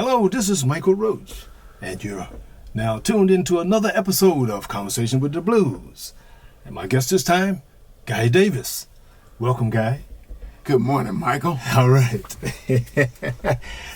Hello, this is Michael Roach, and you're now tuned into another episode of Conversation with the Blues. And my guest this time, Guy Davis. Welcome, Guy. Good morning, Michael. All right.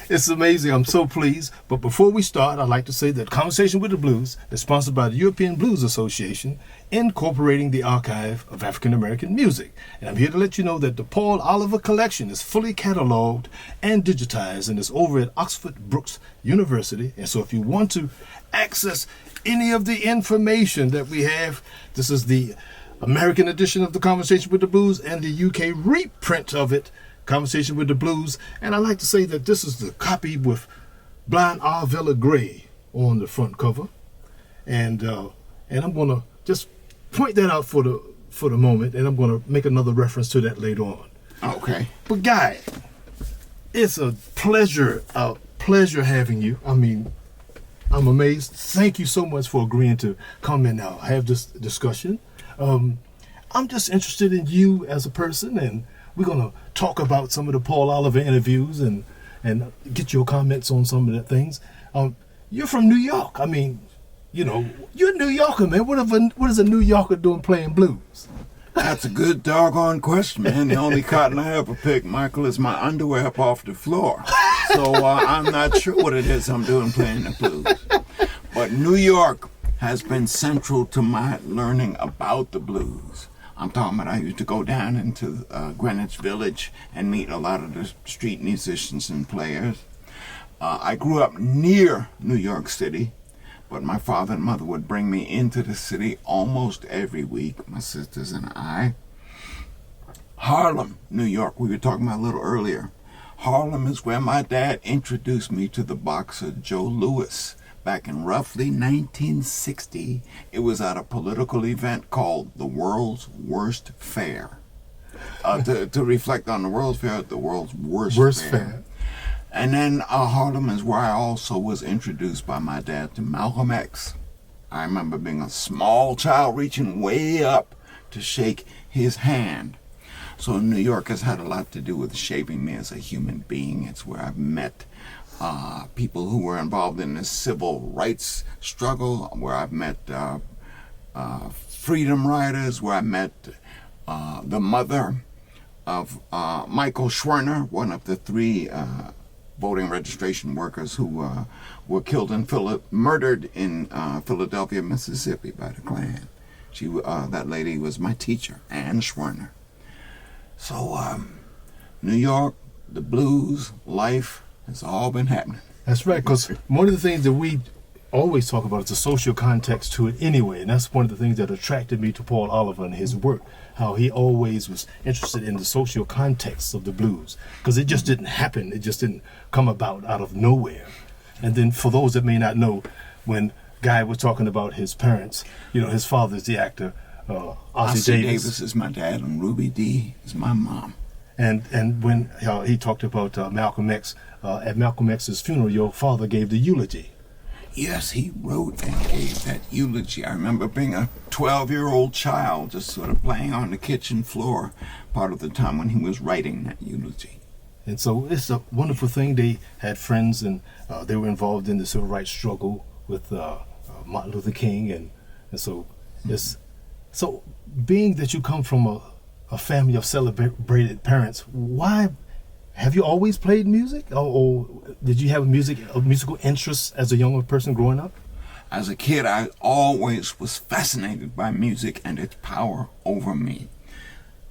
It's amazing. I'm so pleased. But before we start, I'd like to say that Conversation with the Blues is sponsored by the European Blues Association, incorporating the Archive of African American Music. And I'm here to let you know that the Paul Oliver Collection is fully cataloged and digitized and is over at Oxford Brookes University. And so if you want to access any of the information that we have, this is the American edition of the Conversation with the Blues and the UK reprint of it, Conversation with the Blues. And I like to say that this is the copy with Blind Arvilla Gray on the front cover. And I'm going to just point that out for the moment, and I'm going to make another reference to that later on. Okay. But Guy, it's a pleasure having you. I mean, I'm amazed. Thank you so much for agreeing to come in now, have this discussion. I'm just interested in you as a person, and we're going to talk about some of the Paul Oliver interviews and get your comments on some of the things. You're from New York. I mean, you know, you're a New Yorker, man. What is a New Yorker doing playing blues? That's a good doggone question, man. The only cotton I ever picked, Michael, is my underwear up off the floor. So I'm not sure what it is I'm doing playing the blues. But New York has been central to my learning about the blues. I'm talking about I used to go down into Greenwich Village and meet a lot of the street musicians and players. I grew up near New York City, but my father and mother would bring me into the city almost every week, my sisters and I. Harlem, New York, we were talking about a little earlier. Harlem is where my dad introduced me to the boxer Joe Louis. Back in roughly 1960, it was at a political event called the World's Worst Fair. To reflect on the World's Fair, the World's Worst Fair. And then Harlem is where I also was introduced by my dad to Malcolm X. I remember being a small child reaching way up to shake his hand. So New York has had a lot to do with shaping me as a human being. It's where I've met people who were involved in the civil rights struggle, where I've met freedom riders, where I met the mother of Michael Schwerner, one of the three voting registration workers who were killed murdered in Philadelphia, Mississippi by the Klan. That lady was my teacher, Ann Schwerner. So New York, the blues, life, it's all been happening. That's right, because one of the things that we always talk about is the social context to it anyway, and that's one of the things that attracted me to Paul Oliver and his work, how he always was interested in the social context of the blues, because it just didn't happen. It just didn't come about out of nowhere. And then for those that may not know, when Guy was talking about his parents, you know, his father's the actor, Ossie Davis is my dad, and Ruby Dee is my mom. And when he talked about Malcolm X, at Malcolm X's funeral, your father gave the eulogy. Yes, he wrote and gave that eulogy. I remember being a 12-year-old child, just sort of playing on the kitchen floor part of the time when he was writing that eulogy. And so it's a wonderful thing. They had friends, and they were involved in the civil rights struggle with Martin Luther King, and so it's so being that you come from a family of celebrated parents, why have you always played music, or did you have a musical interest as a younger person growing up? As a kid, I always was fascinated by music and its power over me.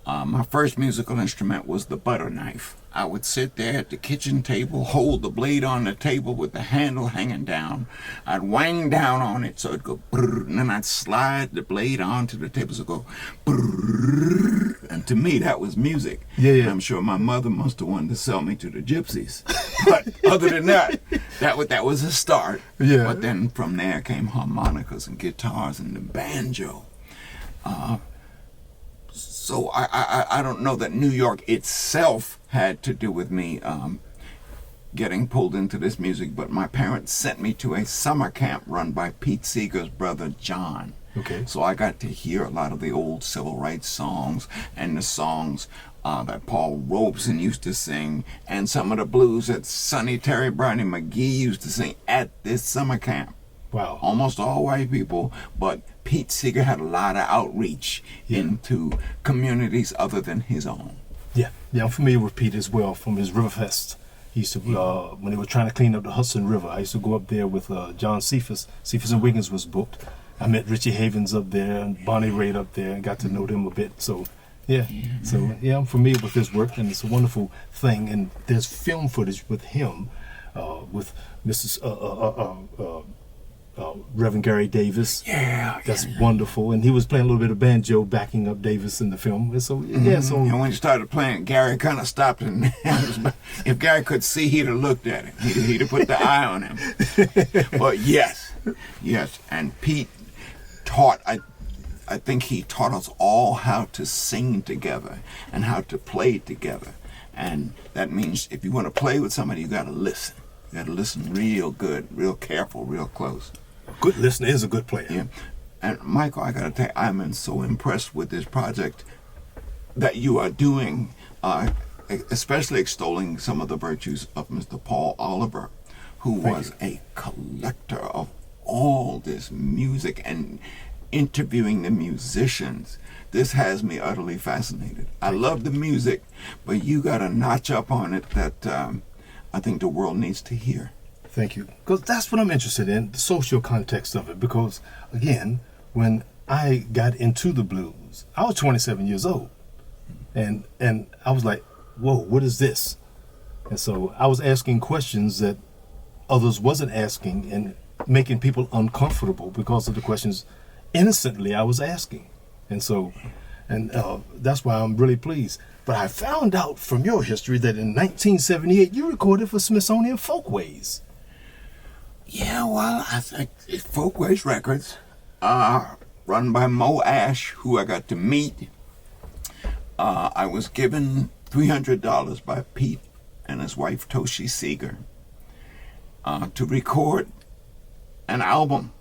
My first musical instrument was the butter knife. I would sit there at the kitchen table, hold the blade on the table with the handle hanging down. I'd wang down on it so it'd go brrr, and then I'd slide the blade onto the table so it'd go brrr. And to me, that was music. Yeah. I'm sure my mother must have wanted to sell me to the gypsies. But other than that, that was a start. Yeah. But then from there came harmonicas and guitars and the banjo. So I don't know that New York itself had to do with me getting pulled into this music, but my parents sent me to a summer camp run by Pete Seeger's brother John Okay. So I got to hear a lot of the old civil rights songs and the songs that Paul Robeson used to sing, and some of the blues that Sonny Terry, Brownie McGee used to sing at this summer camp. Wow. Almost all white people, but Pete Seeger had a lot of outreach into communities other than his own. Yeah, I'm familiar with Pete as well from his Riverfest. He used to, when they were trying to clean up the Hudson River, I used to go up there with John Cephas. Cephas and Wiggins was booked. I met Richie Havens up there and Bonnie Raitt up there and got to know them a bit. So, I'm familiar with his work, and it's a wonderful thing. And there's film footage with him, with Mrs. Reverend Gary Davis. That's wonderful. And he was playing a little bit of banjo backing up Davis in the film. And so, so. And when he started playing, Gary kind of stopped, and if Gary could see, he'd have looked at him. He'd have put the eye on him. But yes. And Pete taught, I think he taught us all how to sing together and how to play together. And that means if you want to play with somebody, you got to listen. You got to listen real good, real careful, real close. A good listener is a good player. Yeah. And Michael, I got to tell you, I'm so impressed with this project that you are doing, especially extolling some of the virtues of Mr. Paul Oliver, who was a collector of all this music and interviewing the musicians. This has me utterly fascinated. I love the music, but you got a notch up on it that I think the world needs to hear. Thank you. Because that's what I'm interested in, the social context of it. Because, again, when I got into the blues, I was 27 years old. And I was like, whoa, what is this? And so I was asking questions that others wasn't asking and making people uncomfortable because of the questions innocently I was asking. And so, that's why I'm really pleased. But I found out from your history that in 1978 you recorded for Smithsonian Folkways. Yeah, well, I think it's Folkways Records, run by Mo Ash, who I got to meet. I was given $300 by Pete and his wife Toshi Seeger to record an album.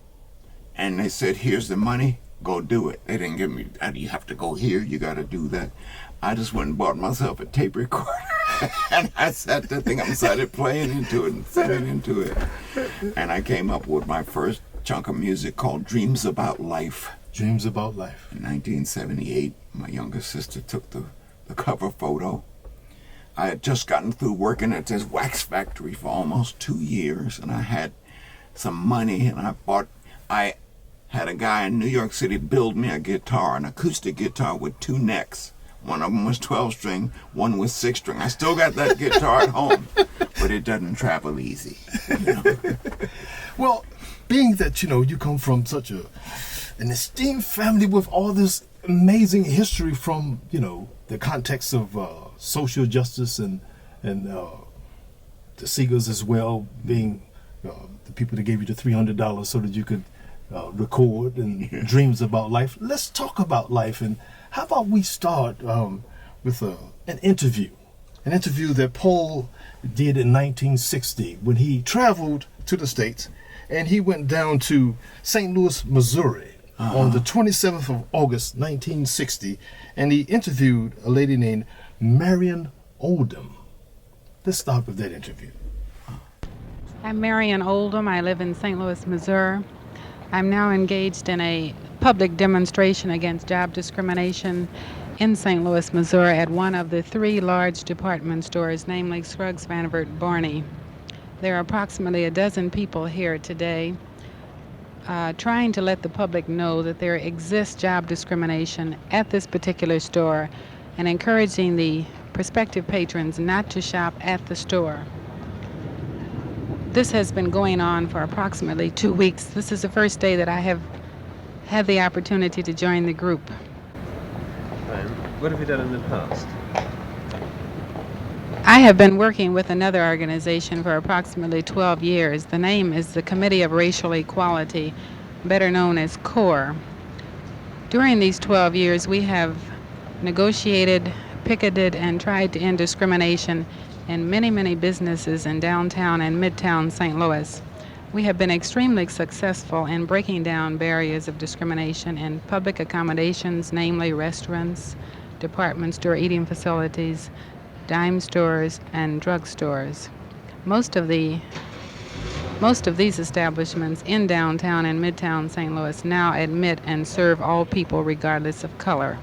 And they said, here's the money, go do it. They didn't give me, you have to go here, you got to do that. I just went and bought myself a tape recorder. And I sat that thing up and started playing into it and singing into it. And I came up with my first chunk of music called Dreams About Life. Dreams About Life. In 1978, my younger sister took the cover photo. I had just gotten through working at this wax factory for almost 2 years, and I had some money, and I had a guy in New York City build me a guitar, an acoustic guitar with 2 necks. One of them was 12-string, one was 6-string. I still got that guitar at home, but it doesn't travel easy. You know? Well, being that, you come from such an esteemed family with all this amazing history from, the context of social justice and the Seegers as well, being the people that gave you the $300 so that you could record and dreams about life. Let's talk about life, and how about we start with an interview that Paul did in 1960 when he traveled to the States, and he went down to St. Louis, Missouri on the 27th of August, 1960, and he interviewed a lady named Marion Oldham. Let's start with that interview. I'm Marion Oldham. I live in St. Louis, Missouri. I'm now engaged in a public demonstration against job discrimination in St. Louis, Missouri at one of the 3 large department stores, namely Scruggs, Vanderbilt, Barney. There are approximately a dozen people here today trying to let the public know that there exists job discrimination at this particular store and encouraging the prospective patrons not to shop at the store. This has been going on for approximately 2 weeks. This is the first day that I have had the opportunity to join the group. And what have you done in the past? I have been working with another organization for approximately 12 years. The name is the Committee of Racial Equality, better known as CORE. During these 12 years, we have negotiated, picketed, and tried to end discrimination in many, many businesses in downtown and midtown St. Louis. We have been extremely successful in breaking down barriers of discrimination in public accommodations, namely restaurants, department store eating facilities, dime stores, and drugstores. Most of the most of these establishments in downtown and midtown St. Louis now admit and serve all people regardless of color.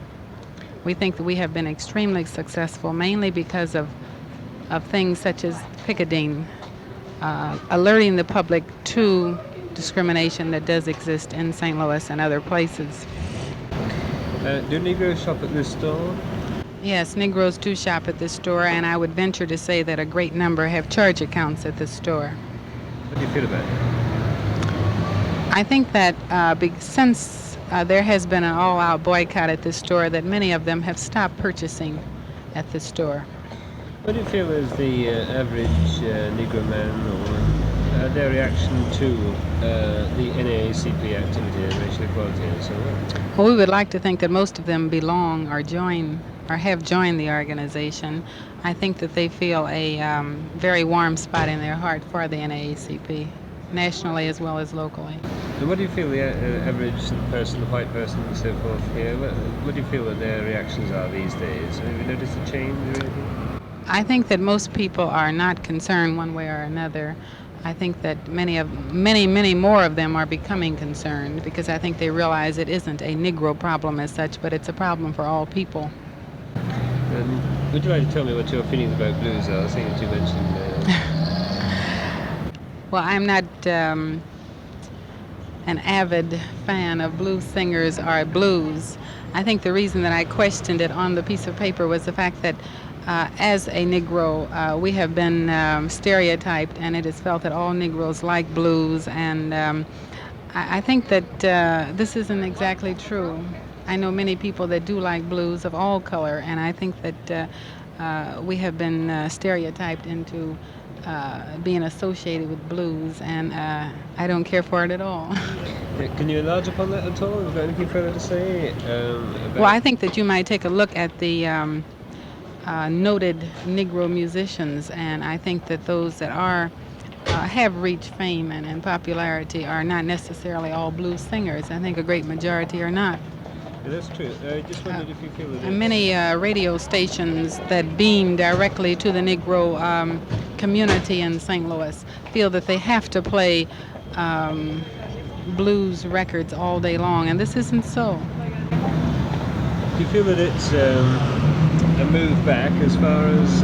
We think that we have been extremely successful mainly because of things such as picketing, alerting the public to discrimination that does exist in St. Louis and other places. Do Negro shop at this store? Yes, Negroes do shop at this store, and I would venture to say that a great number have charge accounts at this store. What do you feel about it? I think that since there has been an all-out boycott at this store, that many of them have stopped purchasing at this store. What do you feel is the average Negro man or their reaction to the NAACP activity and racial equality and so on? Well, we would like to think that most of them belong or join or have joined the organization. I think that they feel a very warm spot in their heart for the NAACP, nationally as well as locally. And what do you feel the average person, the white person and so forth here, what do you feel that their reactions are these days? Have you noticed a change or anything? I think that most people are not concerned one way or another. I think that many more of them are becoming concerned because I think they realize it isn't a Negro problem as such, but it's a problem for all people. Would you like to tell me what your feelings about blues are, seeing that you mentioned... Well, I'm not an avid fan of blues singers or blues. I think the reason that I questioned it on the piece of paper was the fact that as a Negro, we have been stereotyped, and it is felt that all Negroes like blues, and I think that this isn't exactly true. I know many people that do like blues of all color, and I think that we have been stereotyped into being associated with blues, and I don't care for it at all. Can you enlarge upon that at all? Is there anything further to say? Well, I think that you might take a look at the noted Negro musicians, and I think that those that are have reached fame and popularity are not necessarily all blues singers. I think a great majority are not. Yeah, that's true. I just wondered if you feel that... And many radio stations that beam directly to the Negro community in St. Louis feel that they have to play blues records all day long, and this isn't so. Do you feel that it's a move back as far as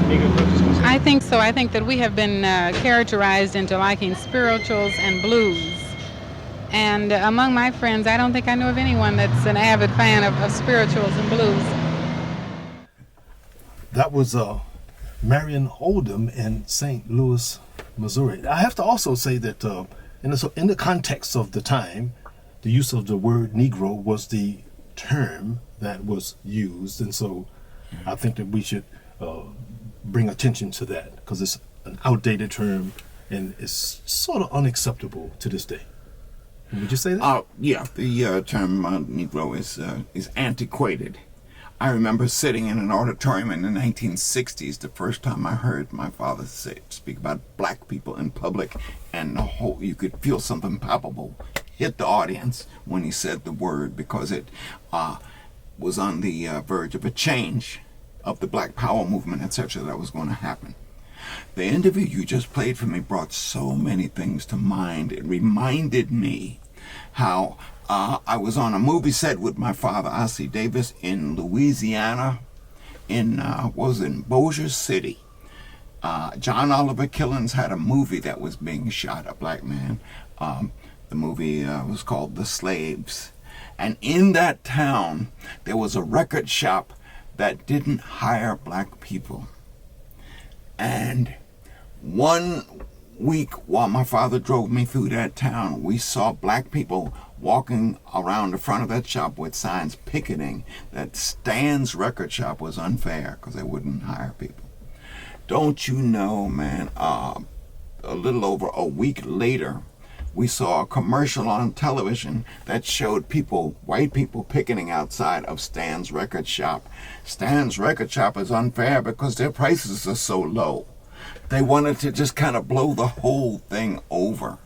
Negro culture is concerned? I think so. I think that we have been characterized into liking spirituals and blues. And among my friends, I don't think I know of anyone that's an avid fan of spirituals and blues. That was Marion Oldham in St. Louis, Missouri. I have to also say that in the context of the time, the use of the word Negro was the term that was used, and so I think that we should bring attention to that because it's an outdated term and it's sort of unacceptable to this day. Would you say that? Yeah, the term Negro is antiquated. I remember sitting in an auditorium in the 1960s, the first time I heard my father speak about black people in public, and you could feel something palpable hit the audience when he said the word, because it was on the verge of a change of the Black Power movement, etc., that was going to happen. The interview you just played for me brought so many things to mind. It reminded me how I was on a movie set with my father, R.C. Davis, in Louisiana, in Bossier City. John Oliver Killens had a movie that was being shot, a black man. The movie was called The Slaves. And in that town, there was a record shop that didn't hire black people. And one week while my father drove me through that town, we saw black people walking around the front of that shop with signs picketing that Stan's record shop was unfair because they wouldn't hire people. Don't you know, man, a little over a week later, we saw a commercial on television that showed white people picketing outside of Stan's record shop. Stan's record shop is unfair because their prices are so low. They wanted to just kind of blow the whole thing over.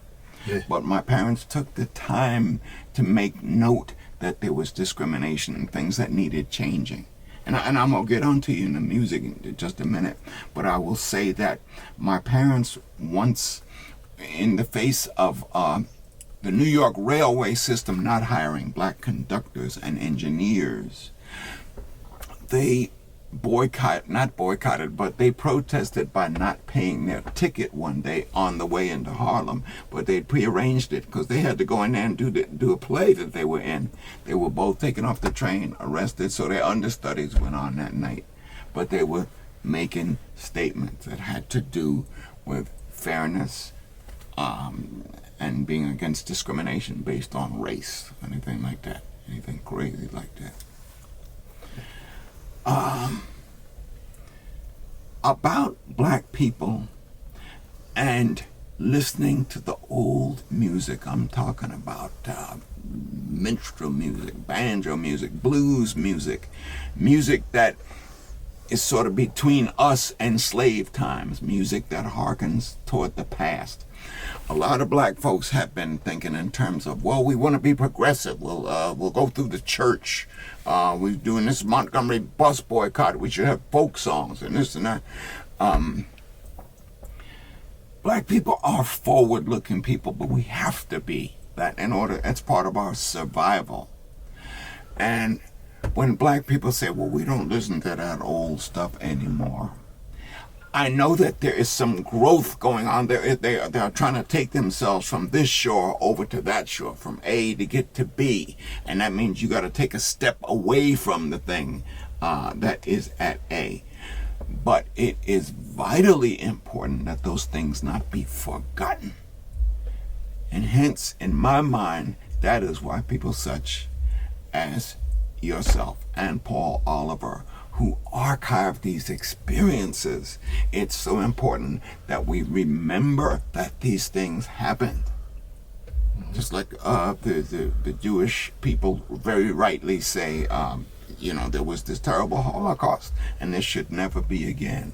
Yeah. But my parents took the time to make note that there was discrimination and things that needed changing. And I'm going to get onto you in the music in just a minute. But I will say that my parents once, in the face of the New York railway system not hiring black conductors and engineers, they not boycotted, but they protested by not paying their ticket one day on the way into Harlem. But they prearranged it because they had to go in there and do a play that they were in. They were both taken off the train, arrested, so their understudies went on that night. But they were making statements that had to do with fairness and being against discrimination based on race, anything like that, anything crazy like that. About black people and listening to the old music. I'm talking about minstrel music, banjo music, blues music, music that is sort of between us and slave times, music that harkens toward the past. A lot of black folks have been thinking in terms of, well, we want to be progressive. We'll go through the church. We're doing this Montgomery bus boycott. We should have folk songs and this and that. Black people are forward-looking people, but we have to be that in order. That's part of our survival. And when black people say, well, we don't listen to that old stuff anymore, I know that there is some growth going on. They are trying to take themselves from this shore over to that shore, from A to get to B. And that means you got to take a step away from the thing that is at A. But it is vitally important that those things not be forgotten. And hence, in my mind, that is why people such as yourself and Paul Oliver, who archive these experiences, it's so important that we remember that these things happened. Just like the Jewish people very rightly say, there was this terrible Holocaust, and this should never be again.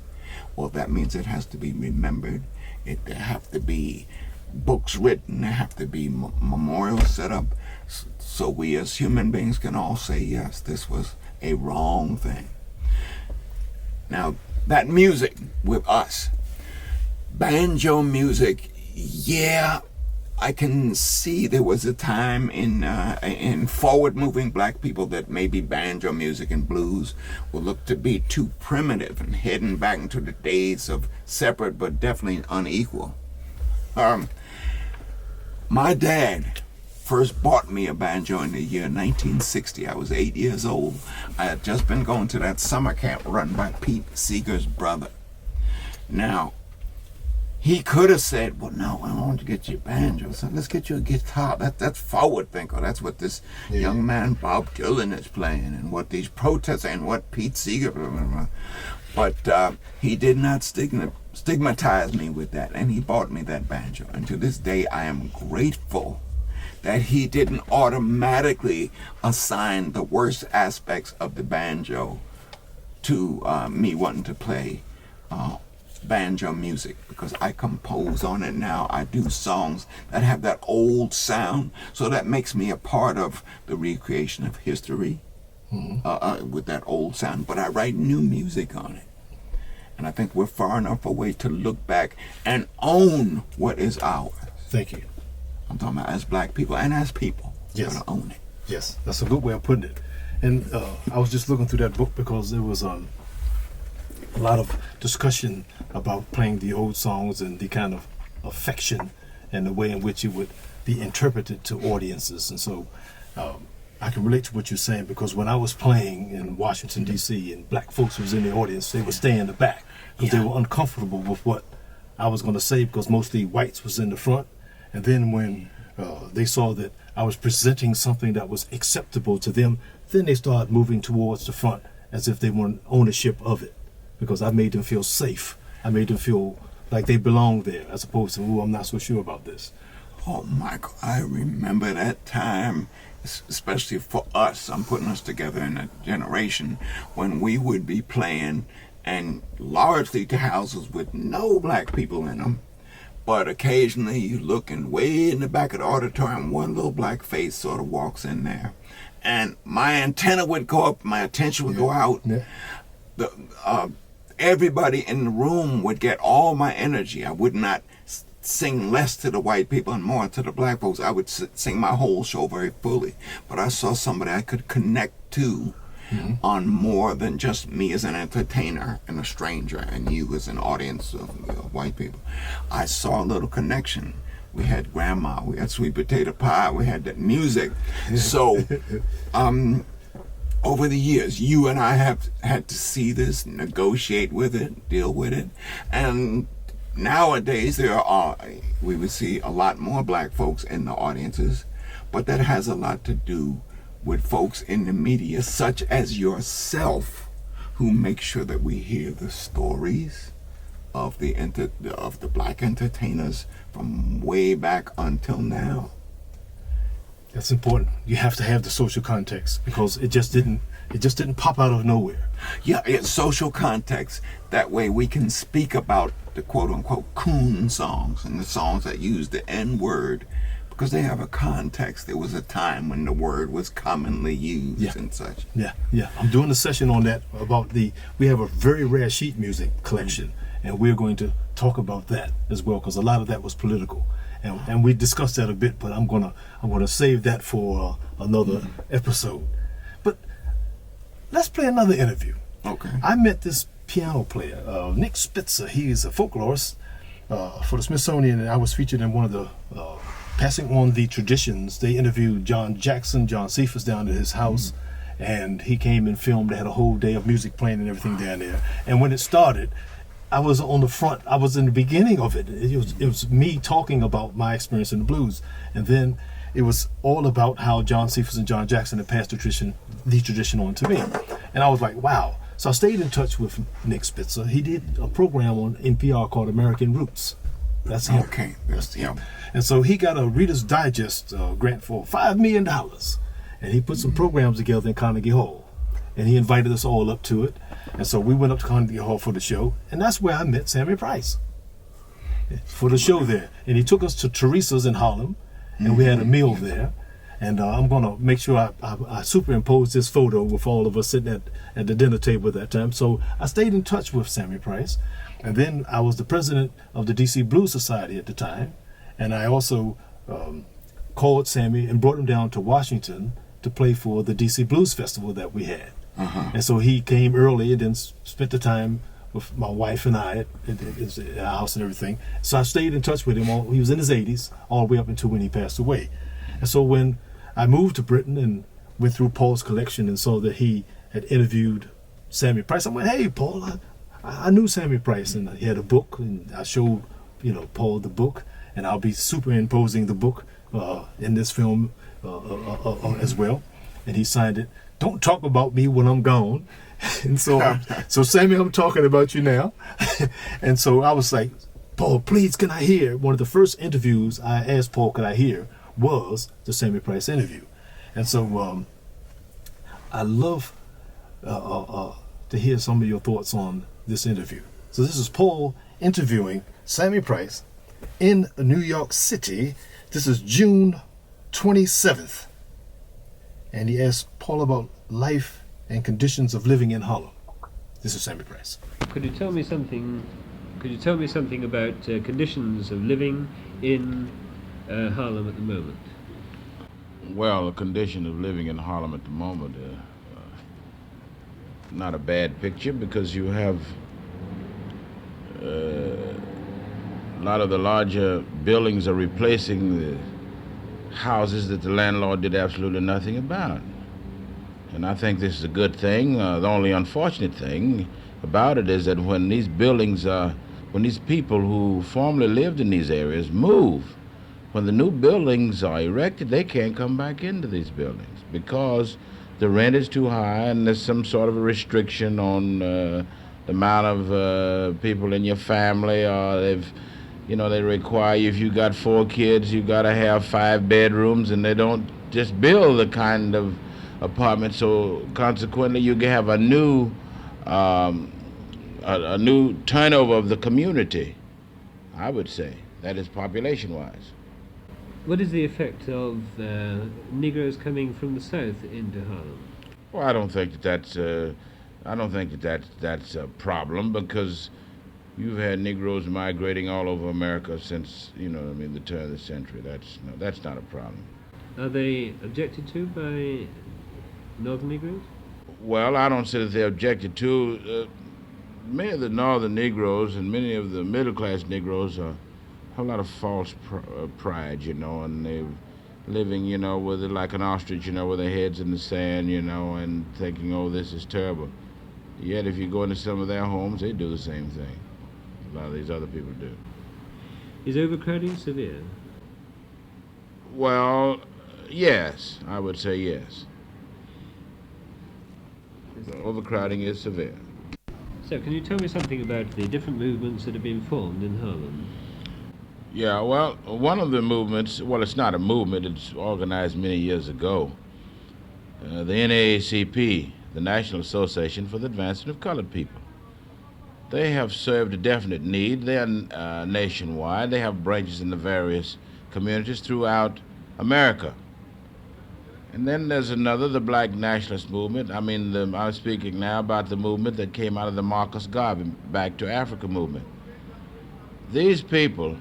Well, that means it has to be remembered. There have to be books written. There have to be memorials set up, so we as human beings can all say, yes, this was a wrong thing. Now, that music with us, banjo music, yeah, I can see there was a time in forward-moving black people that maybe banjo music and blues will look to be too primitive and heading back into the days of separate but definitely unequal. My dad first bought me a banjo in the year 1960. I was 8 years old. I had just been going to that summer camp run by Pete Seeger's brother. Now, he could have said, well, no, I want to get you a banjo. So let's get you a guitar. That's forward thinker. That's what this young man Bob Dylan is playing, and what these protests and what Pete Seeger. But he did not stigmatize me with that, and he bought me that banjo. And to this day, I am grateful that he didn't automatically assign the worst aspects of the banjo to me wanting to play banjo music, because I compose on it now. I do songs that have that old sound, so that makes me a part of the recreation of history with that old sound, but I write new music on it. And I think we're far enough away to look back and own what is ours. Thank you. I'm talking about as black people and as people. Yes. Gotta own it. Yes, that's a good way of putting it. And I was just looking through that book because there was a lot of discussion about playing the old songs and the kind of affection and the way in which it would be interpreted to audiences. And so I can relate to what you're saying, because when I was playing in Washington, D.C., and black folks was in the audience, they would stay in the back because they were uncomfortable with what I was going to say, because mostly whites was in the front. And then when they saw that I was presenting something that was acceptable to them, then they started moving towards the front as if they wanted ownership of it, because I made them feel safe. I made them feel like they belonged there, as opposed to, I'm not so sure about this. Oh, Michael, I remember that time, especially for us. I'm putting us together in a generation when we would be playing and largely to houses with no black people in them. But occasionally you look and way in the back of the auditorium, one little black face sort of walks in there. And my antenna would go up, my attention would go out. Yeah. Everybody in the room would get all my energy. I would not sing less to the white people and more to the black folks. I would sing my whole show very fully. But I saw somebody I could connect to on more than just me as an entertainer and a stranger and you as an audience of white people. I saw a little connection. We had grandma, we had sweet potato pie, we had that music. So over the years, you and I have had to see this, negotiate with it, deal with it. And nowadays, we would see a lot more black folks in the audiences, but that has a lot to do with folks in the media, such as yourself, who make sure that we hear the stories of the black entertainers from way back until now. That's important. You have to have the social context because it just didn't pop out of nowhere. Yeah, it's social context. That way we can speak about the quote-unquote coon songs and the songs that use the N-word because they have a context. There was a time when the word was commonly used and such. Yeah. I'm doing a session on that about we have a very rare sheet music collection, and we're going to talk about that as well because a lot of that was political. And we discussed that a bit, but I'm gonna save that for another episode. But let's play another interview. Okay. I met this piano player, Nick Spitzer. He's a folklorist for the Smithsonian, and I was featured in one of the Passing on the Traditions. They interviewed John Cephas down at his house, and he came and filmed. They had a whole day of music playing and everything down there. And when it started, I was on the front. I was in the beginning of it. It was me talking about my experience in the blues, and then it was all about how John Cephas and John Jackson had passed the tradition on to me, and I was like, wow. So I stayed in touch with Nick Spitzer. He did a program on NPR called American Roots. That's him. Okay, that's him. And so he got a Reader's Digest grant for $5 million, and he put some programs together in Carnegie Hall, and he invited us all up to it. And so we went up to Carnegie Hall for the show, and that's where I met Sammy Price for the show there. And he took us to Teresa's in Harlem, and we had a meal there. And I'm going to make sure I superimpose this photo with all of us sitting at the dinner table at that time. So I stayed in touch with Sammy Price. And then I was the president of the DC Blues Society at the time. And I also called Sammy and brought him down to Washington to play for the DC Blues Festival that we had. And so he came early and then spent the time with my wife and I at our house and everything. So I stayed in touch with him. He was in his 80s, all the way up until when he passed away. And so when I moved to Britain and went through Paul's collection and saw that he had interviewed Sammy Price, I went, hey, Paul, I knew Sammy Price, and he had a book, and I showed Paul the book, and I'll be superimposing the book in this film as well. And he signed it. Don't talk about me when I'm gone. And so, so Sammy, I'm talking about you now. And so I was like, Paul, please, can I hear? One of the first interviews I asked Paul, could I hear, was the Sammy Price interview. And so I love to hear some of your thoughts on this interview. So this is Paul interviewing Sammy Price in New York City. This is June 27th. And he asked Paul about life and conditions of living in Harlem. This is Sammy Price. Could you tell me something about conditions of living in Harlem at the moment? Well, the condition of living in Harlem at the moment, not a bad picture, because you have a lot of the larger buildings are replacing the houses that the landlord did absolutely nothing about. And I think this is a good thing. The only unfortunate thing about it is that when these buildings, when these people who formerly lived in these areas move, when the new buildings are erected, they can't come back into these buildings because the rent is too high and there's some sort of a restriction on the amount of people in your family, or they require you, if you got 4 kids, you got to have 5 bedrooms, and they don't just build the kind of apartment. So consequently, you can have a new a new turnover of the community, I would say. That is population-wise. What is the effect of Negroes coming from the south into Harlem? Well, I don't think that's a problem, because you've had Negroes migrating all over America since, the turn of the century. That's not a problem. Are they objected to by Northern Negroes? Well, I don't say that they're objected to. Many of the Northern Negroes and many of the middle-class Negroes have a lot of false pride, and they're living, with it like an ostrich, with their heads in the sand, and thinking, oh, this is terrible. Yet if you go into some of their homes, they do the same thing. A lot of these other people do. Is overcrowding severe? Well, yes, I would say yes. Overcrowding is severe. So can you tell me something about the different movements that have been formed in Harlem? Yeah, well, one of the movements, well, it's not a movement, it's organized many years ago. The NAACP, the National Association for the Advancement of Colored People. They have served a definite need. They are nationwide. They have branches in the various communities throughout America. And then there's another, the Black Nationalist Movement. I'm speaking now about the movement that came out of the Marcus Garvey Back to Africa movement. These people,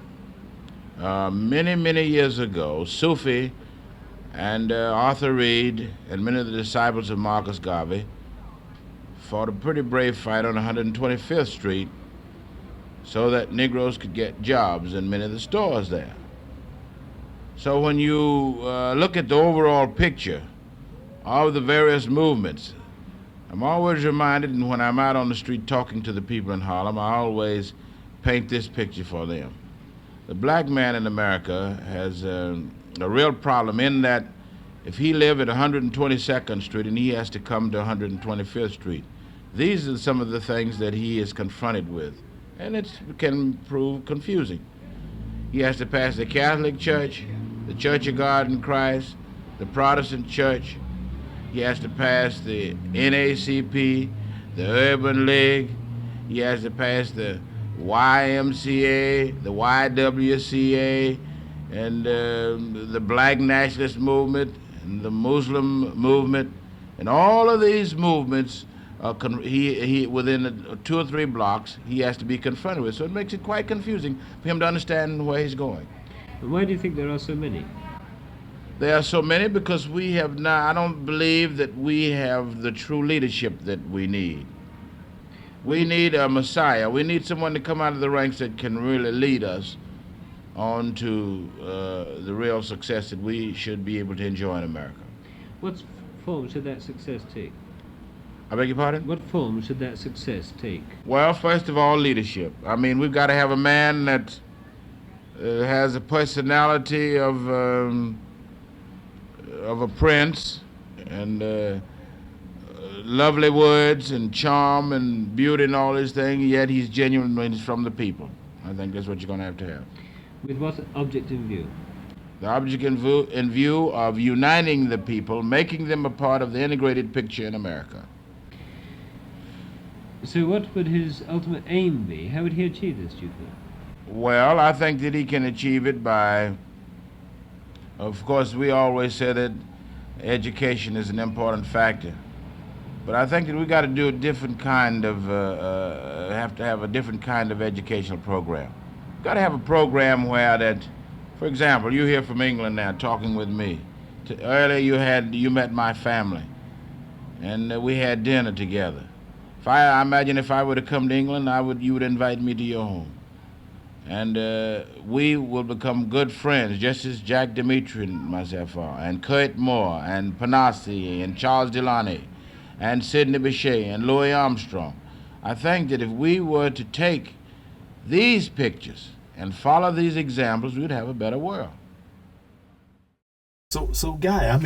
many, many years ago, Sufi and Arthur Reed and many of the disciples of Marcus Garvey fought a pretty brave fight on 125th Street so that Negroes could get jobs in many of the stores there. So when you look at the overall picture of the various movements, I'm always reminded, and when I'm out on the street talking to the people in Harlem, I always paint this picture for them. The black man in America has a real problem in that if he lived at 122nd Street and he has to come to 125th Street, these are some of the things that he is confronted with, and it can prove confusing. He has to pass the Catholic Church, the Church of God in Christ, the Protestant Church. He has to pass the NAACP, the Urban League. He has to pass the YMCA, the YWCA, and the Black Nationalist Movement, and the Muslim movement, and all of these movements, he within 2 or 3 blocks, he has to be confronted with. So it makes it quite confusing for him to understand where he's going. And why do you think there are so many? There are so many because we have not, I don't believe that we have the true leadership that we need. We need a Messiah. We need someone to come out of the ranks that can really lead us on to the real success that we should be able to enjoy in America. What form should that success take? I beg your pardon? What form should that success take? Well, first of all, leadership. We've got to have a man that has a personality of a prince, and lovely words and charm and beauty and all these things, yet he's genuine when he's from the people. I think that's what you're going to have. With what object in view? The object in view of uniting the people, making them a part of the integrated picture in America. So what would his ultimate aim be? How would he achieve this, do you think? Well, I think that he can achieve it by, of course, we always say that education is an important factor. But I think that we got to do a different kind of, have to have a different kind of educational program. We've got to have a program where that, for example, you're here from England now talking with me. Earlier you met my family, and we had dinner together. I imagine if I were to come to England, you would invite me to your home. And we will become good friends, just as Jack Dimitri and myself are, and Kurt Moore, and Panassi, and Charles Delany, and Sidney Bechet, and Louis Armstrong. I think that if we were to take these pictures and follow these examples, we'd have a better world. So Guy,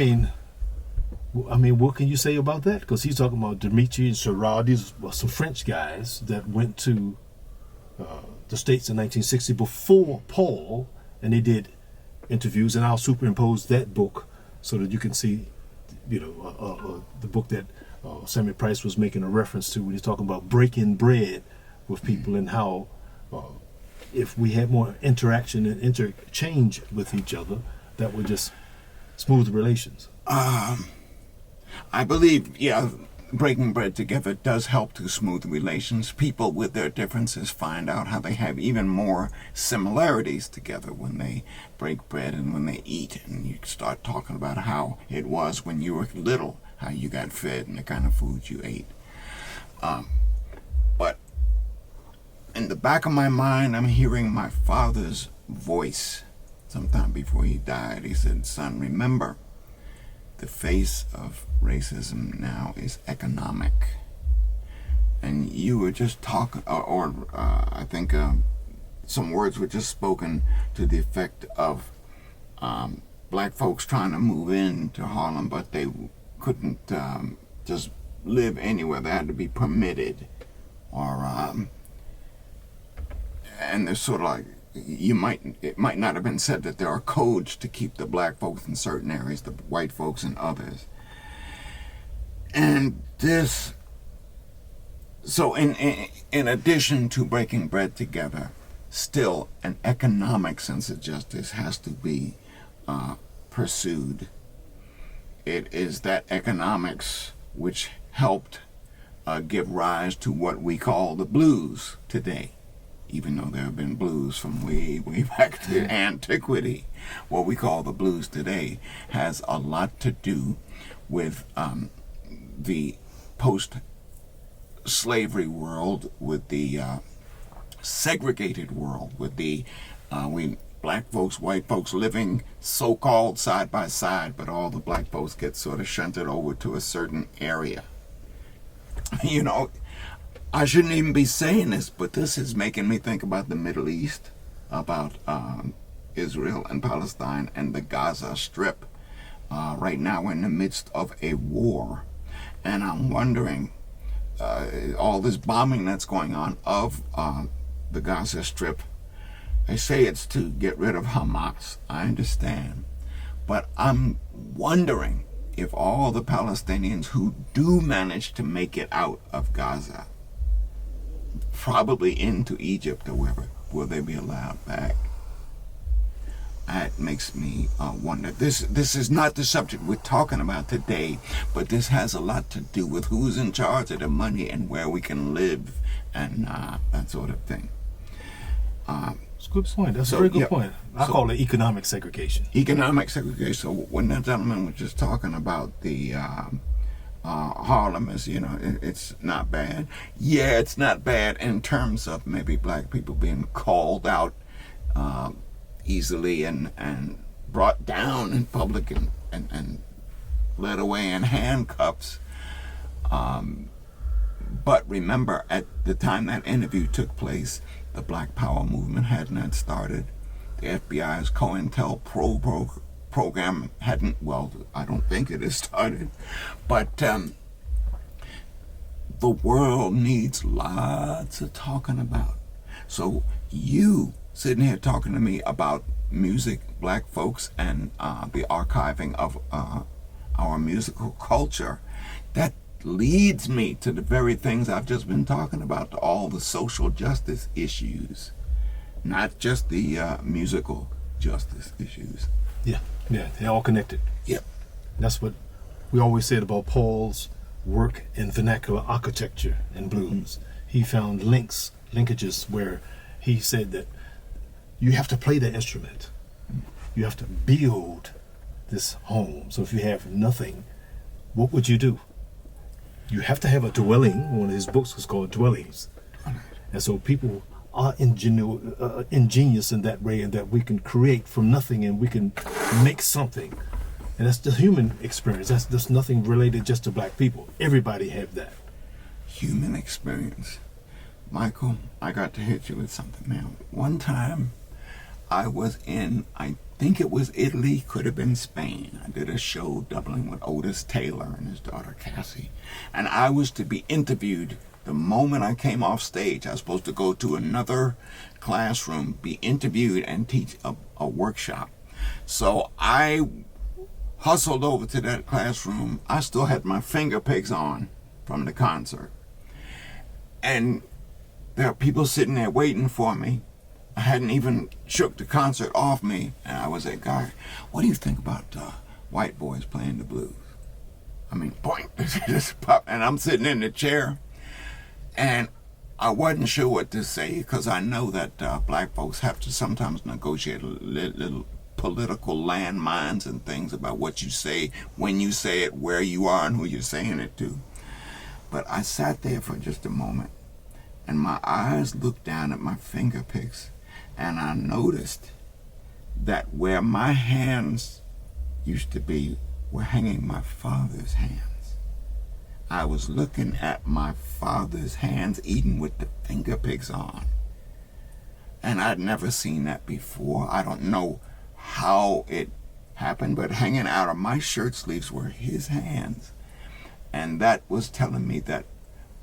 what can you say about that? Because he's talking about Dimitri and Seurat. These were some French guys that went to the States in 1960 before Paul, and they did interviews, and I'll superimpose that book so that you can see, the book that Sammy Price was making a reference to when he's talking about breaking bread with people, and how if we had more interaction and interchange with each other, that would just smooth relations. I believe, yeah, breaking bread together does help to smooth relations. People with their differences find out how they have even more similarities together when they break bread and when they eat. And you start talking about how it was when you were little, how you got fed and the kind of food you ate. But in the back of my mind, I'm hearing my father's voice sometime before he died. He said, "Son, remember, the face of racism now is economic." And you were just talking, I think some words were just spoken to the effect of black folks trying to move into Harlem, but they couldn't just live anywhere. They had to be permitted, and there's sort of like, it might not have been said that there are codes to keep the black folks in certain areas, the white folks in others. And this, so in addition to breaking bread together, still an economic sense of justice has to be pursued. It is that economics which helped give rise to what we call the blues today. Even though there have been blues from way back to antiquity, what we call the blues today has a lot to do with the post-slavery world, with the segregated world, with the black folks, white folks living so-called side by side, but all the black folks get sort of shunted over to a certain area. You know, I shouldn't even be saying this, but this is making me think about the Middle East, about Israel and Palestine and the Gaza Strip. Right now we're in the midst of a war, and I'm wondering, all this bombing that's going on of the Gaza Strip, they say it's to get rid of Hamas. I understand, but I'm wondering if all the Palestinians who do manage to make it out of Gaza, probably into Egypt or wherever, will they be allowed back? That makes me wonder. This is not the subject we're talking about today, but this has a lot to do with who's in charge of the money and where we can live and that sort of thing. It's a good point. That's a very good point. I call it economic segregation. Economic segregation. So when that gentleman was just talking about the Harlem, is, you know, it's not bad. Yeah, it's not bad in terms of maybe black people being called out easily and brought down in public and led away in handcuffs. But remember, at the time that interview took place, the Black Power movement hadn't started. The FBI's COINTELPRO program hadn't, well, I don't think it has started. But the world needs lots of talking about. So you sitting here talking to me about music, black folks, and the archiving of our musical culture, that leads me to the very things I've just been talking about, to all the social justice issues, not just the musical justice issues. Yeah, they're all connected. Yep. That's what we always said about Paul's work in vernacular architecture and blues. He found linkages where he said that you have to play the instrument. You have to build this home. So if you have nothing, what would you do? You have to have a dwelling. One of his books was called Dwellings. And so people are ingenious in that way, and that we can create from nothing and we can make something. And that's the human experience. That's nothing related just to black people. Everybody have that. Human experience. Michael, I got to hit you with something, man. One time I was in, I think it was Italy, could have been Spain. I did a show doubling with Otis Taylor and his daughter Cassie. And I was to be interviewed the moment I came off stage. I was supposed to go to another classroom, be interviewed, and teach a workshop. So I hustled over to that classroom. I still had my finger picks on from the concert. And there are people sitting there waiting for me. I hadn't even shook the concert off me, and I was like, "Guy, what do you think about white boys playing the blues?" I mean, point, just pop, and I'm sitting in the chair, and I wasn't sure what to say because I know that black folks have to sometimes negotiate little political landmines and things about what you say, when you say it, where you are, and who you're saying it to. But I sat there for just a moment, and my eyes looked down at my finger picks, and I noticed that where my hands used to be were hanging my father's hands. I was looking at my father's hands eating with the finger picks on. And I'd never seen that before. I don't know how it happened, but hanging out of my shirt sleeves were his hands. And that was telling me that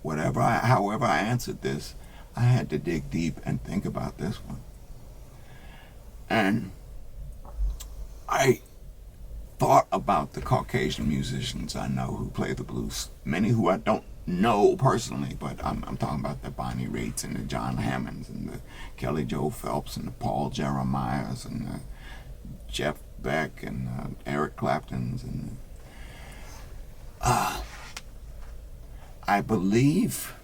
however I answered this, I had to dig deep and think about this one. And I thought about the Caucasian musicians I know who play the blues, many who I don't know personally, but I'm talking about the Bonnie Raitt and the John Hammonds and the Kelly Joe Phelps and the Paul Jeremiahs and the Jeff Beck and Eric Claptons. And I believe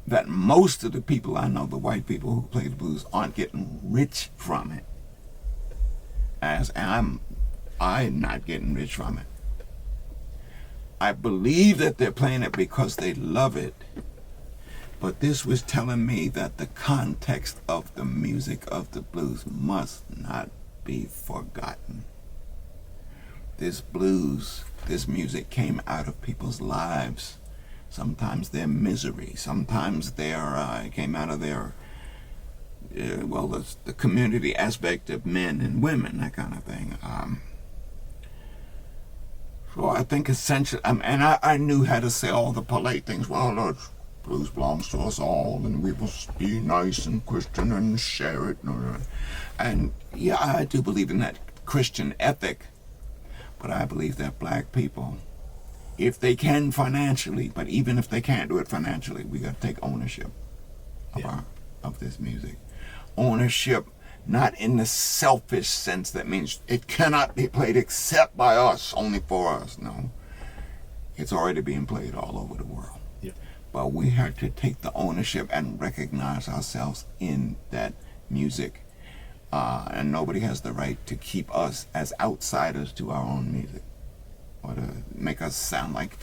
that most of the people I know, the white people who play the blues, aren't getting rich from it. As I'm not getting rich from it. I believe that they're playing it because they love it. But this was telling me that the context of the music of the blues must not be forgotten. This blues, this music came out of people's lives. Sometimes their misery, sometimes it came out of their, the community aspect of men and women, that kind of thing. So I think essentially, and I knew how to say all the polite things. Well, the blues belongs to us all, and we must be nice and Christian and share it. And yeah, I do believe in that Christian ethic, but I believe that black people, if they can financially, but even if they can't do it financially, we got to take ownership of this music. Ownership, not in the selfish sense that means it cannot be played except by us, only for us. No, it's already being played all over the world. Yeah. But we have to take the ownership and recognize ourselves in that music. And nobody has the right to keep us as outsiders to our own music, or to make us sound like,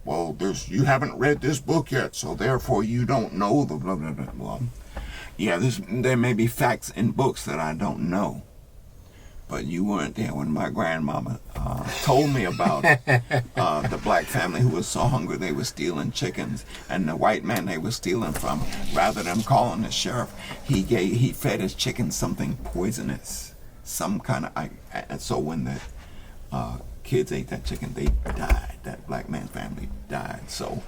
well, you haven't read this book yet, so therefore you don't know the blah, blah, blah. Well, yeah, there may be facts in books that I don't know, but you weren't there when my grandmama told me about the black family who was so hungry they were stealing chickens, and the white man they were stealing from, rather than calling the sheriff, he fed his chickens something poisonous, some kind of, and so when the kids ate that chicken, they died. That black man's family died. So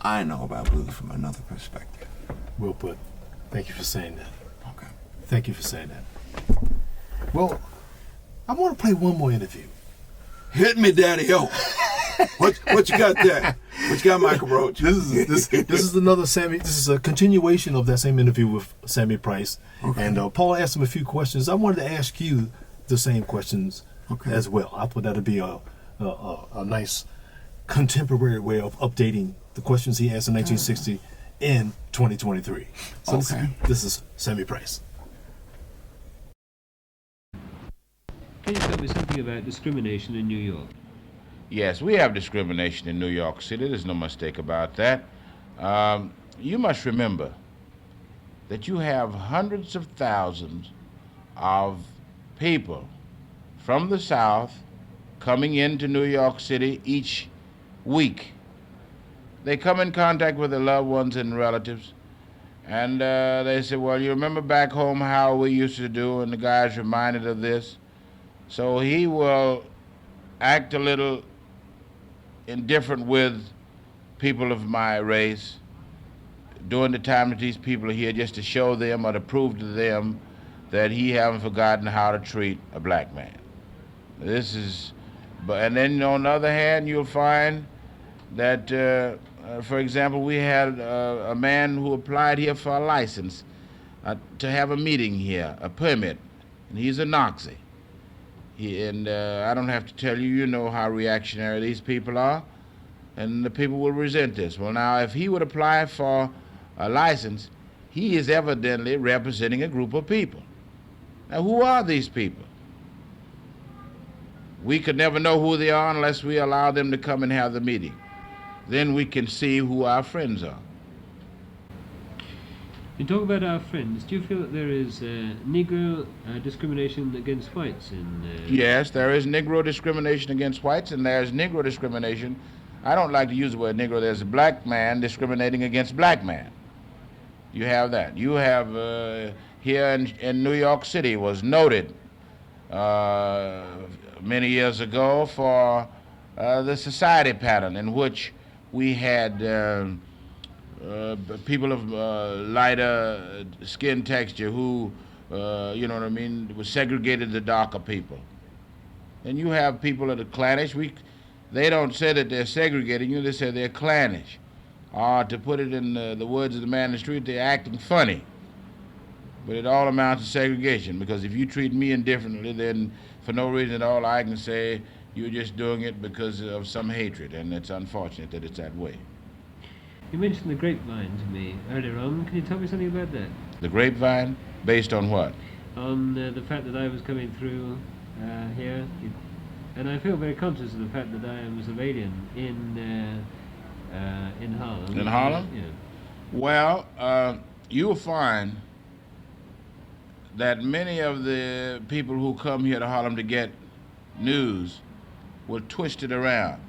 I know about blues from another perspective. Well put. Thank you for saying that. Okay. Thank you for saying that. Well, I want to play one more interview. Hit me, Daddy-O. What you got there? What you got, Michael Roach? This is another Sammy. This is a continuation of that same interview with Sammy Price. Okay. And Paul asked him a few questions. I wanted to ask you the same questions as well. I thought that'd be a nice contemporary way of updating the questions he asked in 1960 in 2023. So this is Sammy Price. Can you tell me something about discrimination in New York? Yes, we have discrimination in New York City. There's no mistake about that. You must remember that you have hundreds of thousands of people from the South coming into New York City each week. They come in contact with their loved ones and relatives, and they say, well, you remember back home how we used to do, and the guy's reminded of this. So he will act a little indifferent with people of my race during the time that these people are here, just to show them or to prove to them that he haven't forgotten how to treat a black man. And then on the other hand, you'll find that For example, we had a man who applied here for a license to have a meeting here, a permit, and he's a Nazi. I don't have to tell you, you know how reactionary these people are, and the people will resent this. Well, now, if he would apply for a license, he is evidently representing a group of people. Now, who are these people? We could never know who they are unless we allow them to come and have the meeting. Then we can see who our friends are. You talk about our friends. Do you feel that there is Negro discrimination against whites in? Yes, there is Negro discrimination against whites, and there's Negro discrimination. I don't like to use the word Negro. There's a black man discriminating against black man. You have that. You have here in New York City was noted many years ago for the society pattern in which we had people of lighter skin texture who, you know what I mean, was segregated to darker people. And you have people that are clannish. They don't say that they're segregating you, they say they're clannish. Or to put it in the words of the man in the street, they're acting funny. But it all amounts to segregation, because if you treat me indifferently, then for no reason at all I can say you're just doing it because of some hatred, and it's unfortunate that it's that way. You mentioned the grapevine to me earlier on. Can you tell me something about that? The grapevine, based on what? On the fact that I was coming through here, and I feel very conscious of the fact that I am a civilian in Harlem. In Harlem? Yeah. Well, you'll find that many of the people who come here to Harlem to get news will twist it around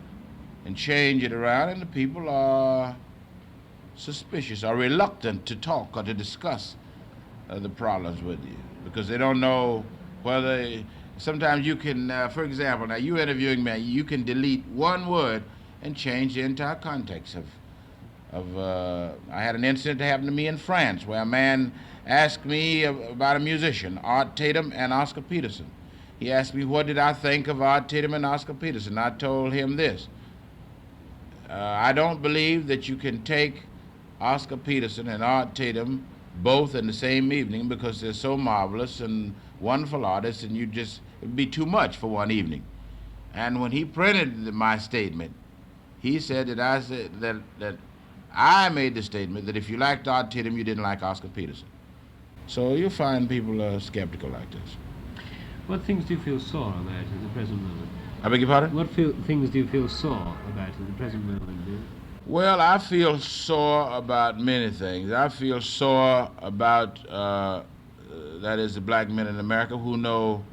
and change it around, and the people are suspicious or reluctant to talk or to discuss the problems with you, because they don't know whether. Sometimes you can, for example, now you interviewing me, you can delete one word and change the entire context of I had an incident that happened to me in France where a man asked me about a musician, Art Tatum and Oscar Peterson. He asked me what did I think of Art Tatum and Oscar Peterson. I told him this. I don't believe that you can take Oscar Peterson and Art Tatum both in the same evening, because they're so marvelous and wonderful artists, and it'd be too much for one evening. And when he printed my statement, he said that I said that I made the statement that if you liked Art Tatum, you didn't like Oscar Peterson. So you'll find people are skeptical like this. What things do you feel sore about at the present moment? I beg your pardon? What things do you feel sore about at the present moment, dear? Well, I feel sore about many things. I feel sore about, that is, the black men in America who know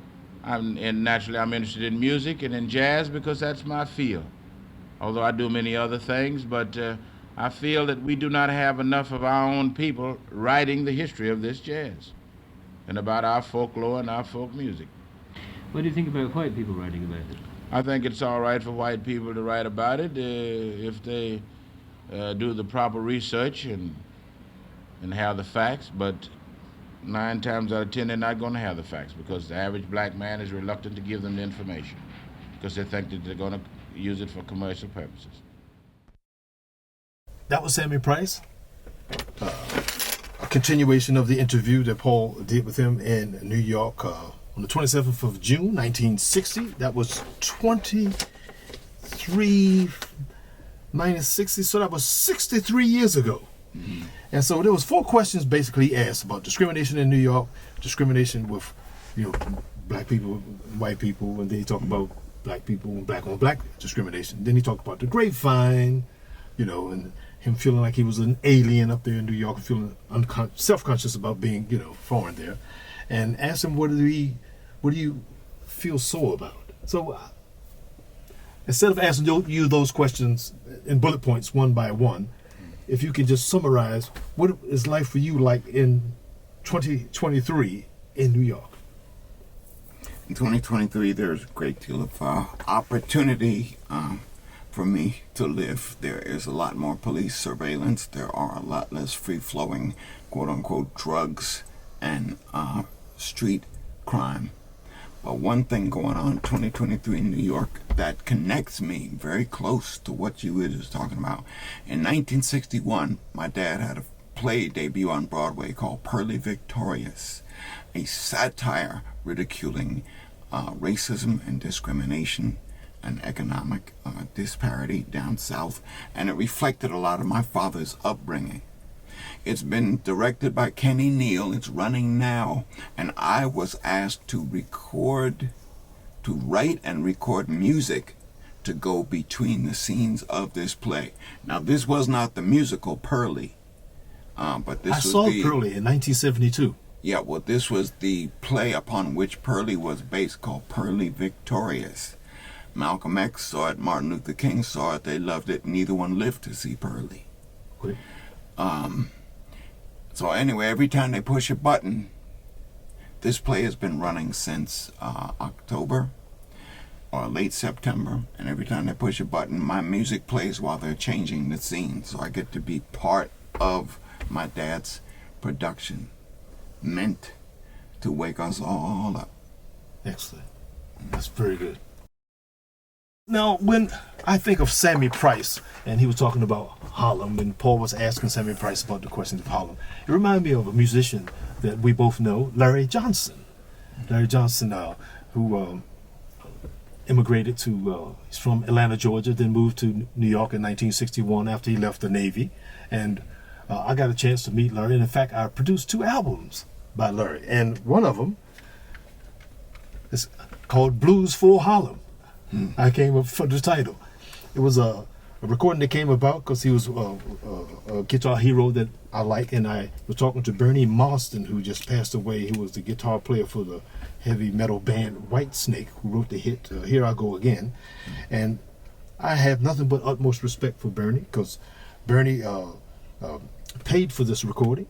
naturally I'm interested in music and in jazz because that's my field. Although I do many other things, but I feel that we do not have enough of our own people writing the history of this jazz and about our folklore and our folk music. What do you think about white people writing about it? I think it's all right for white people to write about it if they do the proper research and have the facts, but 9 times out of 10 they're not going to have the facts, because the average black man is reluctant to give them the information because they think that they're going to use it for commercial purposes. That was Sammy Price. A continuation of the interview that Paul did with him in New York on the 27th of June, 1960. That was 23 minus 60, so that was 63 years ago. Mm-hmm. And so there was 4 questions basically asked about discrimination in New York, discrimination with, black people, white people, and then he talked about black people and black on black discrimination. Then he talked about the grapevine, and him feeling like he was an alien up there in New York, feeling self-conscious about being, foreign there, and asked him, what do you feel sore about? So instead of asking you those questions in bullet points one by one, if you can just summarize, what is life for you like in 2023 in New York? In 2023, there's a great deal of opportunity for me to live. There is a lot more police surveillance. There are a lot less free-flowing, quote-unquote, drugs and street crime. one thing going on in 2023 in New York that connects me very close to what you were just talking about. In 1961, my dad had a play debut on Broadway called Pearly Victorious, a satire ridiculing racism and discrimination and economic disparity down south, and it reflected a lot of my father's upbringing. It's been directed by Kenny Neal. It's running now, and I was asked to write and record music to go between the scenes of this play. Now, this was not the musical Pearly, but this I was saw the Pearly in 1972. Yeah, well, this was the play upon which Pearly was based, called Pearly Victorious. Malcolm X saw it, Martin Luther King saw it, they loved it, neither one lived to see Pearly. Great. So anyway, every time they push a button, this play has been running since October or late September, and every time they push a button, my music plays while they're changing the scene, so I get to be part of my dad's production, meant to wake us all up. Excellent. That's very good. Now, when I think of Sammy Price, and he was talking about Harlem, when Paul was asking Sammy Price about the questions of Harlem, it reminded me of a musician that we both know, Larry Johnson. Larry Johnson, who immigrated to, he's from Atlanta, Georgia, then moved to New York in 1961 after he left the Navy. And I got a chance to meet Larry. And in fact, I produced 2 albums by Larry. And one of them is called Blues for Harlem. I came up for the title. It was a recording that came about because he was a guitar hero that I like, and I was talking to Bernie Marsden, who just passed away, who was the guitar player for the heavy metal band Whitesnake, who wrote the hit Here I Go Again. And I have nothing but utmost respect for Bernie, because Bernie paid for this recording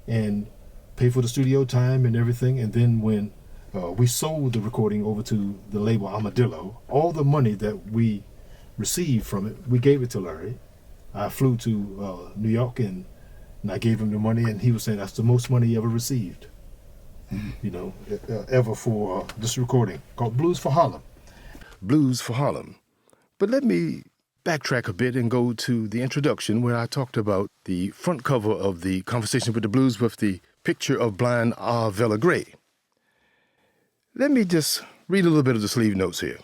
and paid for the studio time and everything. And then when we sold the recording over to the label Armadillo, all the money that we received from it, we gave it to Larry. I flew to New York and I gave him the money, and he was saying that's the most money he ever received, ever for this recording called Blues for Harlem. Blues for Harlem. But let me backtrack a bit and go to the introduction where I talked about the front cover of the Conversation with the Blues with the picture of blind Vella Gray. Let me just read a little bit of the sleeve notes here.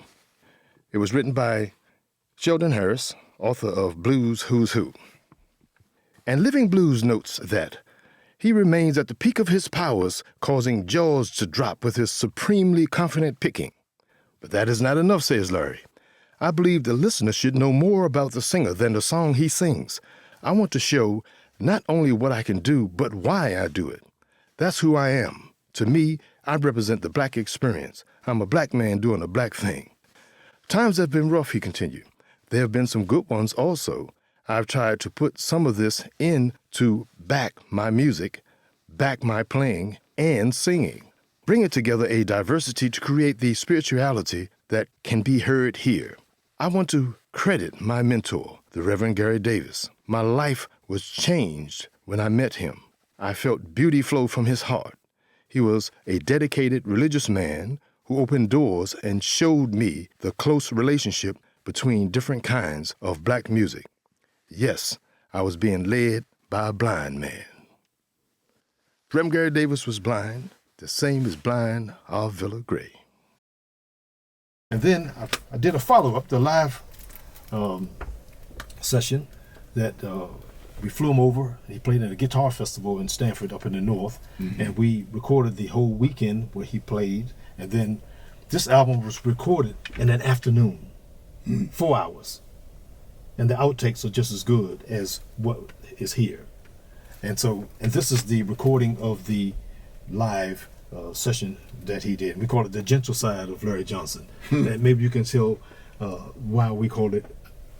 It was written by Sheldon Harris, author of Blues Who's Who. And Living Blues notes that he remains at the peak of his powers, causing jaws to drop with his supremely confident picking. But that is not enough, says Larry. I believe the listener should know more about the singer than the song he sings. I want to show not only what I can do, but why I do it. That's who I am. To me, I represent the black experience. I'm a black man doing a black thing. Times have been rough, he continued. There have been some good ones also. I've tried to put some of this in to back my music, back my playing, and singing. Bring it together a diversity to create the spirituality that can be heard here. I want to credit my mentor, the Reverend Gary Davis. My life was changed when I met him. I felt beauty flow from his heart. He was a dedicated religious man who opened doors and showed me the close relationship between different kinds of black music. Yes, I was being led by a blind man. Reverend Gary Davis was blind, the same as blind Vella Gray. And then I did a follow-up, the live session that we flew him over. He played at a guitar festival in Stanford up in the north, and we recorded the whole weekend where he played. And then this album was recorded in an afternoon, 4 hours. And the outtakes are just as good as what is here. And this is the recording of the live session that he did. We call it the gentle side of Larry Johnson. And maybe you can tell why we called it,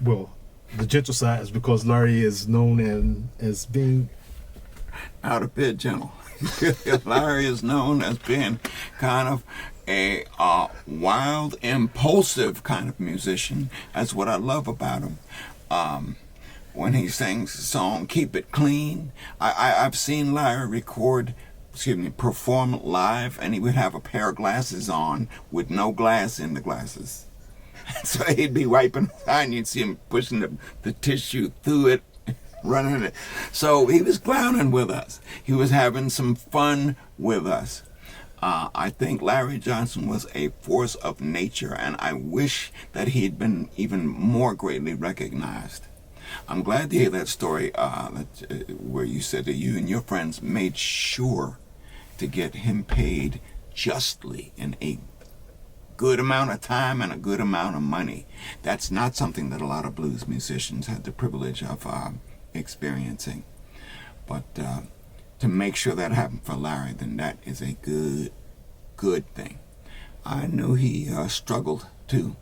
the gentle side is because Larry is known as being out of bed gentle. Larry is known as being kind of a wild, impulsive kind of musician. That's what I love about him. When he sings the song "Keep It Clean," I've seen Larry record perform live, and he would have a pair of glasses on with no glass in the glasses. So he'd be wiping his eye, and you'd see him pushing the tissue through it, running it. So he was clowning with us. He was having some fun with us. I think Larry Johnson was a force of nature, and I wish that he had been even more greatly recognized. I'm glad to hear that story where you said that you and your friends made sure to get him paid justly in a good amount of time and a good amount of money. That's not something that a lot of blues musicians had the privilege of experiencing. But to make sure that happened for Larry, then that is a good thing. I knew he struggled too.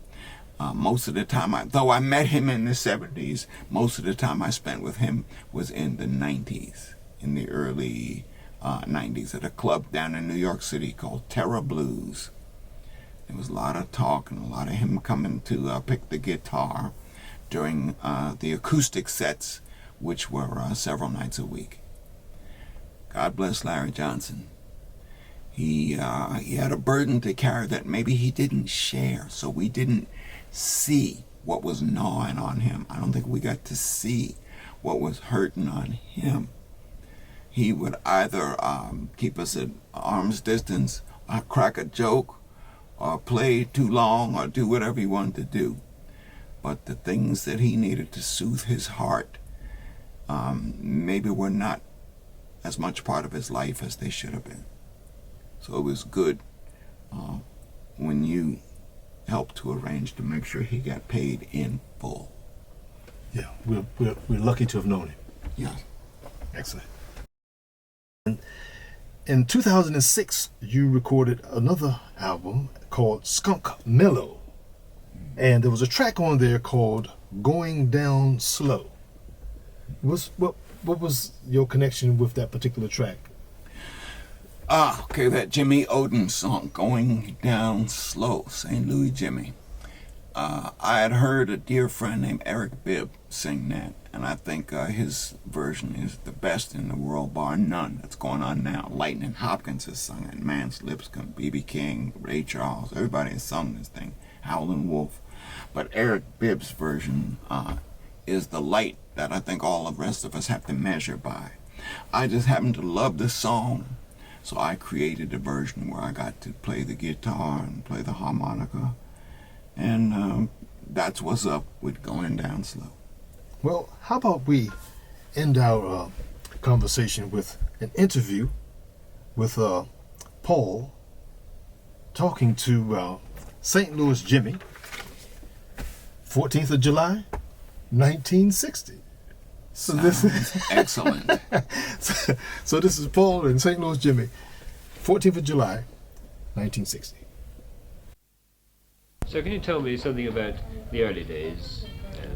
Most of the time, though I met him in the 70s, most of the time I spent with him was in the 90s, in the early 90s, at a club down in New York City called Terra Blues. There was a lot of talk and a lot of him coming to pick the guitar during the acoustic sets, which were several nights a week. God bless Larry Johnson. He had a burden to carry that maybe he didn't share, so we didn't see what was gnawing on him. I don't think we got to see what was hurting on him. He would either keep us at arm's distance, or crack a joke, or play too long, or do whatever he wanted to do. But the things that he needed to soothe his heart maybe were not as much part of his life as they should have been. So it was good when you helped to arrange to make sure he got paid in full. Yeah, we're lucky to have known him. Yes. Excellent. In 2006, you recorded another album called Skunk Mellow, and there was a track on there called Going Down Slow. What was your connection with that particular track? Okay, that Jimmy Oden song, Going Down Slow, St. Louis Jimmy. I had heard a dear friend named Eric Bibb sing that, and I think his version is the best in the world, bar none, that's going on now. Lightning Hopkins has sung it, Mance Lipscomb, B.B. King, Ray Charles, everybody has sung this thing, Howlin' Wolf. But Eric Bibb's version is the light that I think all the rest of us have to measure by. I just happen to love this song, so I created a version where I got to play the guitar and play the harmonica, and that's what's up with Going Down Slow. Well, how about we end our conversation with an interview with Paul talking to St. Louis Jimmy, 14th of July, 1960. So this is excellent. So this is Paul and St. Louis Jimmy, 14th of July, 1960. So can you tell me something about the early days?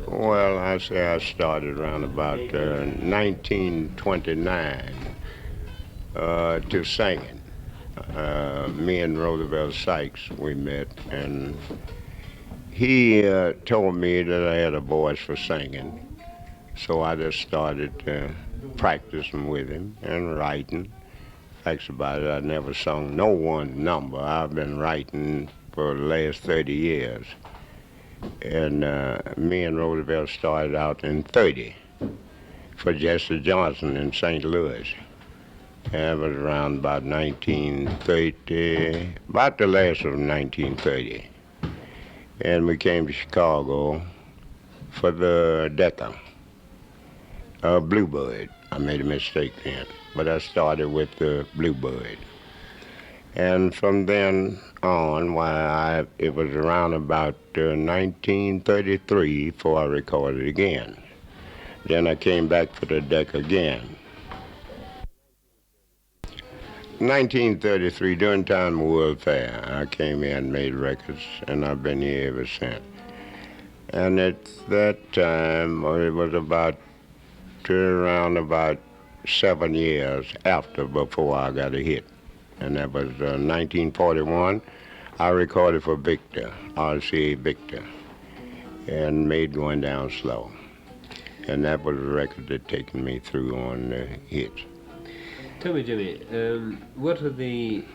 Well, I say I started around about 1929 to singing. Me and Roosevelt Sykes, we met, and he told me that I had a voice for singing. So I just started practicing with him and writing. Facts about it, I never sung no one number. I've been writing for the last 30 years. And me and Roosevelt started out in 30 for Jesse Johnson in St. Louis. And it was around about 1930, about the last of 1930. And we came to Chicago for the Decca. Bluebird. I made a mistake then, but I started with the Bluebird. And from then on, it was around about 1933 before I recorded again. Then I came back for the deck again. 1933, during time of World Fair, I came here and made records, and I've been here ever since. And at that time, it was around about 7 years before I got a hit. And that was 1941. I recorded for Victor, RCA Victor, and made Going Down Slow. And that was a record that taken me through on the hits. Tell me, Jimmy, what are the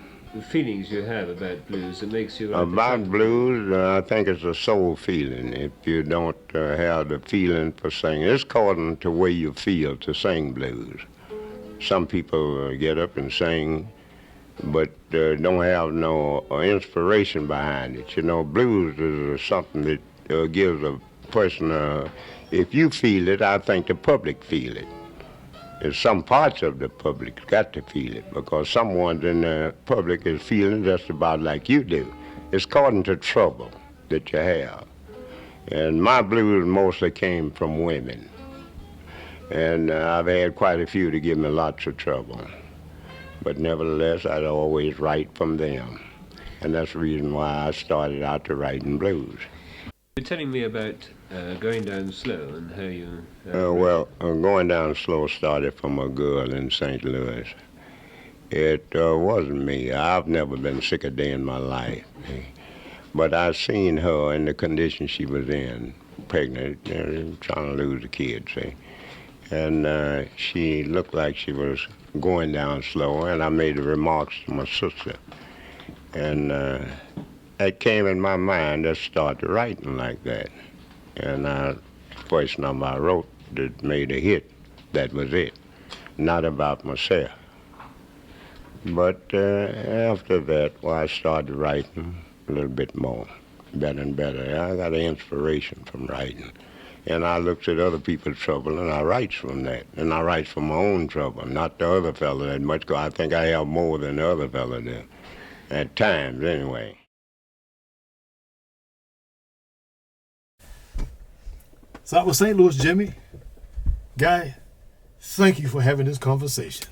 feelings you have about blues that makes you... About blues, I think it's a soul feeling. If you don't have the feeling for singing, it's according to where you feel to sing blues. Some people get up and sing, but don't have no inspiration behind it. You know, blues is something that gives a person, if you feel it, I think the public feel it. And some parts of the public got to feel it, because someone in the public is feeling just about like you do. It's according to trouble that you have. And my blues mostly came from women. And I've had quite a few to give me lots of trouble. But nevertheless, I'd always write from them. And that's the reason why I started out to writing blues. You're telling me about going down slow and how you... Going down slow started from a girl in St. Louis. It wasn't me. I've never been sick a day in my life. But I seen her in the condition she was in, pregnant, trying to lose a kid, see. And she looked like she was going down slow, and I made the remarks to my sister. And it came in my mind to start writing like that. And the first number I wrote that made a hit, that was it. Not about myself. But after that, I started writing a little bit more, better and better. I got an inspiration from writing. And I looked at other people's trouble, and I write from that. And I write from my own trouble, not the other fella that much, 'cause I think I have more than the other fella do. At times, anyway. So that was St. Louis Jimmy. Guy, thank you for having this conversation.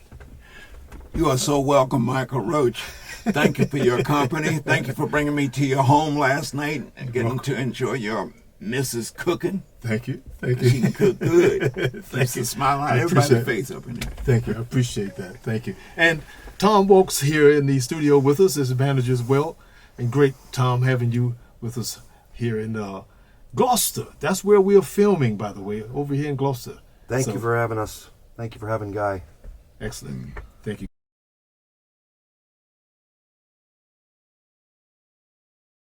You are so welcome, Michael Roach. Thank you for your company. Thank you for bringing me to your home last night and getting to enjoy your Mrs. cooking. Thank you. Thank you. She can cook good. Thank Keeps you. a smile on I everybody's appreciate face up in there. Thank you. I appreciate that. Thank you. And Tom Walks here in the studio with us as a manager as well. And great, Tom, having you with us here in Gloucester. That's where we are filming, by the way, over here in Gloucester. Thank you for having us. Thank you for having Guy. Excellent.